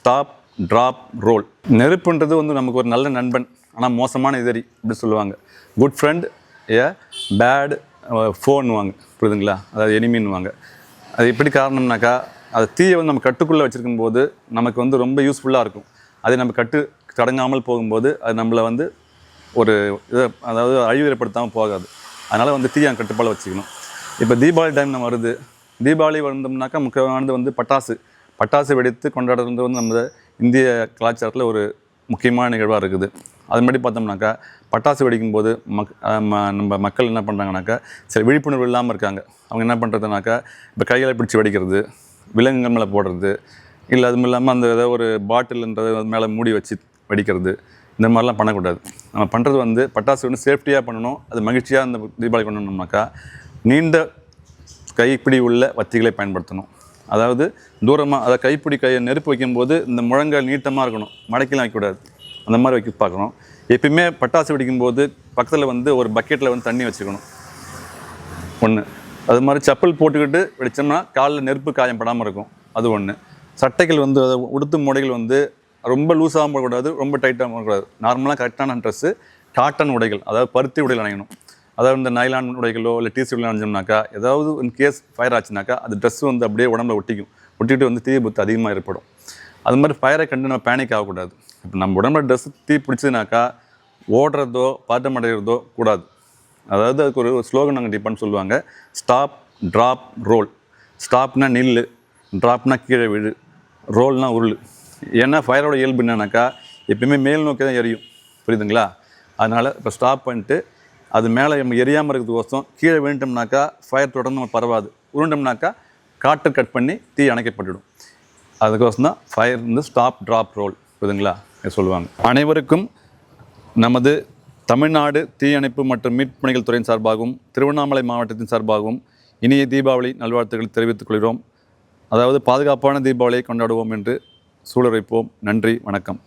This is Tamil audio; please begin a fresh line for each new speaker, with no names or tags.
Stop drop role. நெருப்புன்றது வந்து நமக்கு ஒரு நல்ல நண்பன், ஆனால் மோசமான எதிரி அப்படி சொல்லுவாங்க. குட் ஃப்ரெண்ட் ஏ பேட் ஃபோன்னுவாங்க, புரியுதுங்களா? அதாவது எனிமின்னுவாங்க. அது எப்படி காரணம்னாக்கா, அது தீயை வந்து நம்ம கட்டுக்குள்ளே வச்சுருக்கும் போது நமக்கு வந்து ரொம்ப யூஸ்ஃபுல்லாக இருக்கும். அதை நம்ம கட்டு தடங்காமல் போகும்போது அது நம்மளை வந்து ஒரு இதை அதாவது அழிவு ஏற்படுத்தாமல் போகாது. அதனால் வந்து தீயை கட்டுப்பாடு வச்சுக்கணும். இப்போ தீபாவளி டைம் நம்ம வருது. தீபாவளி வந்தோம்னாக்கா முக்கியமானது வந்து பட்டாசு வெடித்து கொண்டாடுறது வந்து நம்ம இந்திய கலாச்சாரத்தில் ஒரு முக்கியமான நிகழ்வாக இருக்குது. அது மாதிரி பார்த்தோம்னாக்கா பட்டாசு வெடிக்கும்போது நம்ம மக்கள் என்ன பண்ணுறாங்கனாக்கா, சரி விழிப்புணர்வு இல்லாமல் இருக்காங்க. அவங்க என்ன பண்ணுறதுனாக்கா, இப்போ கைகளை பிடிச்சி வெடிக்கிறது, விலங்குகள் மேலே போடுறது, இல்லை அதுவும் இல்லாமல் அந்த ஏதோ ஒரு பாட்டில்ன்றது மேலே மூடி வச்சு வெடிக்கிறது, இந்த மாதிரிலாம் பண்ணக்கூடாது. நம்ம பண்ணுறது வந்து பட்டாசு வந்து சேஃப்டியாக பண்ணணும். அது மகிழ்ச்சியாக இந்த தீபாவளி பண்ணணும்னாக்கா நீண்ட கைப்பிடி உள்ள வத்திகளை பயன்படுத்தணும். அதாவது தூரமாக, அதாவது கைப்பிடி நெருப்பு வைக்கும்போது இந்த முழங்கால் நீட்டமாக இருக்கணும், மடக்கிலாம் வைக்கக்கூடாது. அந்த மாதிரி வைக்க பார்க்கணும். எப்பயுமே பட்டாசு வெடிக்கும்போது பக்கத்தில் வந்து ஒரு பக்கெட்டில் வந்து தண்ணி வச்சுக்கணும் ஒன்று. அது மாதிரி செப்பல் போட்டுக்கிட்டு வெடித்தோம்னா காலில் நெருப்பு காயம் படாமல் இருக்கும், அது ஒன்று. சட்டைகள் வந்து உடுத்தும் உடைகள் வந்து ரொம்ப லூஸாகவும் போடக்கூடாது, ரொம்ப டைட்டாகவும் போடக்கூடாது. நார்மலாக கரெக்டான ட்ரெஸ்ஸு காட்டன் உடைகள், அதாவது பருத்தி உடைகள் அணியணும். அதாவது இந்த நைலான் உடைகளோ இல்லை டிஷர்ட்லாம் அணிஞ்சோம்னாக்கா ஏதாவது கேஸ் ஃபயர் ஆச்சுனாக்கா அது ட்ரெஸ்ஸு வந்து அப்படியே உடம்புல ஒட்டிக்கிட்டு வந்து தீ விபத்து அதிகமாக ஏற்படும். அது மாதிரி ஃபயரை கண்டு நம்ம பேனிக் ஆகக்கூடாது. இப்போ நம்ம உடம்புல ட்ரெஸ்ஸு தீ பிடிச்சதுனாக்கா ஓடுறதோ பாட்டம் அடைகிறதோ கூடாது. அதாவது அதுக்கு ஒரு ஸ்லோகன் நாங்கள் டிப்பான்னு சொல்லுவாங்க, ஸ்டாப் ட்ராப் ரோல். ஸ்டாப்னா நில்லு, ட்ராப்னா கீழே விழு, ரோல்னா உருள். ஏன்னா ஃபயரோட இயல்பு என்னன்னாக்கா எப்பயுமே மேல் நோக்கி தான் எரியும், புரியுதுங்களா? அதனால் இப்போ ஸ்டாப் பண்ணிட்டு அது மேலே நம்ம எரியாமல் இருக்கிறதுக்கோசம் கீழே விழுந்தோம்னாக்கா ஃபயர் தொடர்ந்து நம்ம பரவாது. உருண்டோம்னாக்கா காற்று கட் பண்ணி தீ அணைக்கப்பட்டுவிடும். அதுக்கோசம் தான் ஃபயர் வந்து ஸ்டாப் ட்ராப் ரோல், புரியுதுங்களா சொல்லுவாங்க. அனைவருக்கும் நமது தமிழ்நாடு தீயணைப்பு மற்றும் மீட்புப் பணிகள் துறையின் சார்பாகவும் திருவண்ணாமலை மாவட்டத்தின் சார்பாகவும் இனிய தீபாவளி நல்வாழ்த்துக்களை தெரிவித்துக் கொள்கிறோம். அதாவது பாதுகாப்பான தீபாவளியை கொண்டாடுவோம் என்று சூழல் வைப்போம். நன்றி, வணக்கம்.